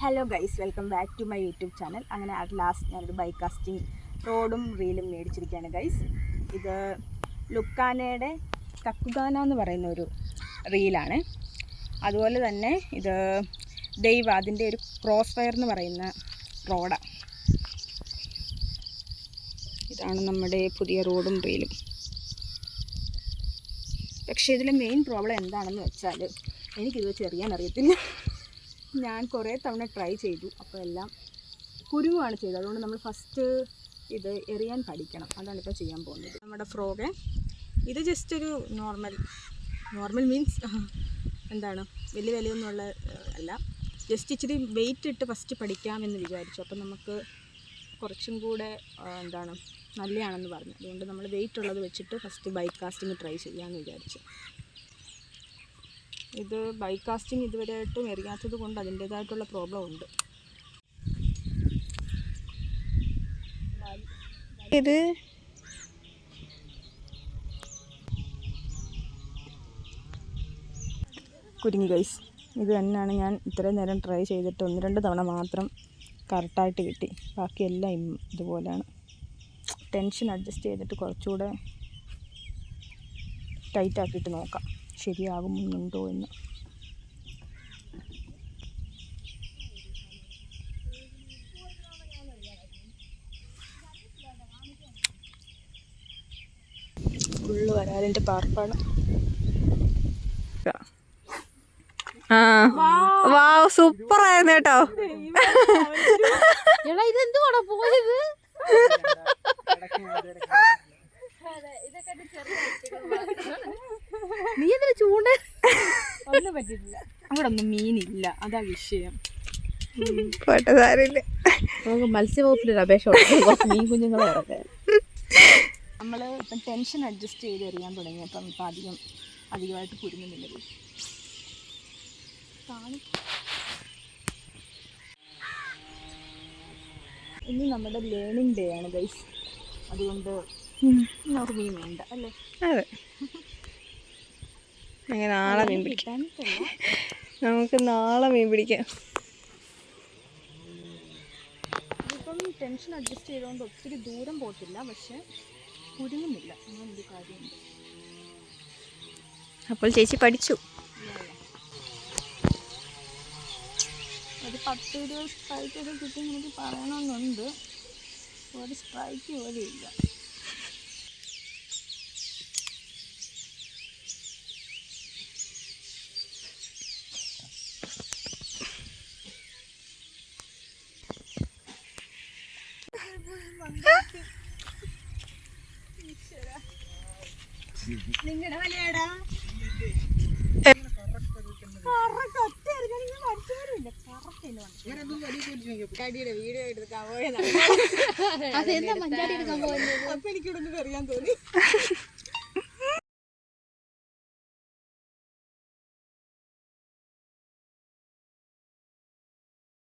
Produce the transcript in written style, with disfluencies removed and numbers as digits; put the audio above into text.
Hello guys, welcome back to my YouTube channel. അങ്ങനെ at last ഞാനൊരു bait casting റോഡും റീലും മേടിച്ചിരിക്കുകയാണ് ഗൈസ്. ഇത് ലുക്കാനയുടെ കക്കുഗാന എന്ന് പറയുന്ന ഒരു റീലാണ്. അതുപോലെ തന്നെ ഇത് ദൈവ അതിൻ്റെ ഒരു ക്രോസ് ഫയർ എന്ന് പറയുന്ന റോഡാണ്. ഇതാണ് നമ്മുടെ പുതിയ റോഡും റീലും. പക്ഷേ ഇതിലെ മെയിൻ പ്രോബ്ലം എന്താണെന്ന് വെച്ചാൽ എനിക്കിത് വെച്ച് എറിയാൻ അറിയത്തില്ല. ഞാൻ കുറേ തവണ ട്രൈ ചെയ്തു, അപ്പോൾ എല്ലാം കുരുങ്ങുകയാണ് ചെയ്തത്. അതുകൊണ്ട് നമ്മൾ ഫസ്റ്റ് ഇത് എറിയാൻ പഠിക്കണം. അതാണ് ഇപ്പോൾ ചെയ്യാൻ പോകുന്നത്. നമ്മുടെ ഫ്രോഗ് ഇത് ജസ്റ്റ് ഒരു നോർമൽ മീൻസ് എന്താണ് വലിയ വിലയൊന്നുമുള്ള അല്ല, ജസ്റ്റ് ഇച്ചിരി വെയിറ്റ് ഇട്ട് ഫസ്റ്റ് പഠിക്കാമെന്ന് വിചാരിച്ചു. അപ്പം നമുക്ക് കുറച്ചും കൂടെ എന്താണ് നല്ലതാണെന്ന് പറഞ്ഞു. അതുകൊണ്ട് നമ്മൾ വെയിറ്റ് ഉള്ളത് വെച്ചിട്ട് ഫസ്റ്റ് ബൈക്ക് കാസ്റ്റിംഗ് ട്രൈ ചെയ്യാമെന്ന് വിചാരിച്ചു. ഇത് ബൈക്ക് കാസ്റ്റിംഗ് ഇതുവരെയായിട്ടും എറിയാത്തത് കൊണ്ട് അതിൻ്റേതായിട്ടുള്ള പ്രോബ്ലം ഉണ്ട്. ഇത് കുരുങ്ങി ഗൈസ്. ഇത് തന്നെയാണ് ഞാൻ ഇത്രയും നേരം ട്രൈ ചെയ്തിട്ട് 1-2 തവണ മാത്രം കറക്റ്റായിട്ട് കിട്ടി. ബാക്കിയെല്ലാം ഇതുപോലെയാണ്. ടെൻഷൻ അഡ്ജസ്റ്റ് ചെയ്തിട്ട് കുറച്ചുകൂടെ ടൈറ്റാക്കിയിട്ട് നോക്കാം ശരിയാകുന്നുണ്ടോ എന്ന്. ഫുള്ള് വരാലിൻ്റെ പാർപ്പാണ്. വാവ്, സൂപ്പർ ആയിരുന്നു കേട്ടോ. ഇതെന്തുവാണോ പോയത്? നീ എന്തിനാ ചൂണ്ട? ഒന്നും പറ്റിയിട്ടില്ല. അവിടെ ഒന്നും മീനില്ല, അതാ വിഷയം. സാരില്ല, നമുക്ക് മത്സ്യവകുപ്പിലൊരു അപേക്ഷ കൊടുക്കും മീൻ കുഞ്ഞുങ്ങളെ ഇറക്കാൻ. നമ്മൾ ഇപ്പം ടെൻഷൻ അഡ്ജസ്റ്റ് ചെയ്ത് എറിയാൻ തുടങ്ങിയപ്പം ഇപ്പം അധികമായിട്ട് കുരുങ്ങുന്നില്ല. ഇനി നമ്മുടെ ലേണിംഗ് ഡേ ആണ് ഗൈസ്. അതുകൊണ്ട് നമുക്ക് മീൻ വേണ്ട അല്ലേ? അതെ, നാളെ മീൻ പിടിക്കാം. നമുക്ക് നാളെ മീൻ പിടിക്കാം. ഇപ്പം ടെൻഷൻ അഡ്ജസ്റ്റ് ചെയ്തുകൊണ്ട് ഒത്തിരി ദൂരം പോകത്തില്ല, പക്ഷെ കുരുങ്ങുന്നില്ല. അങ്ങനൊരു കാര്യമുണ്ട്. അപ്പോൾ ചേച്ചി പഠിച്ചു. ഒരു 10-20 സ്ട്രൈക്കൊക്കെ കിട്ടി എനിക്ക് പറയണമെന്നുണ്ട്. ഒരു സ്ട്രൈക്ക് പോലും ഇല്ല. നിങ്ങളുടെ വലയാടാ വീഡിയോ എടുക്കാൻ പോയതാണ്. അപ്പൊ എനിക്കിവിടെ അറിയാൻ തോന്നി.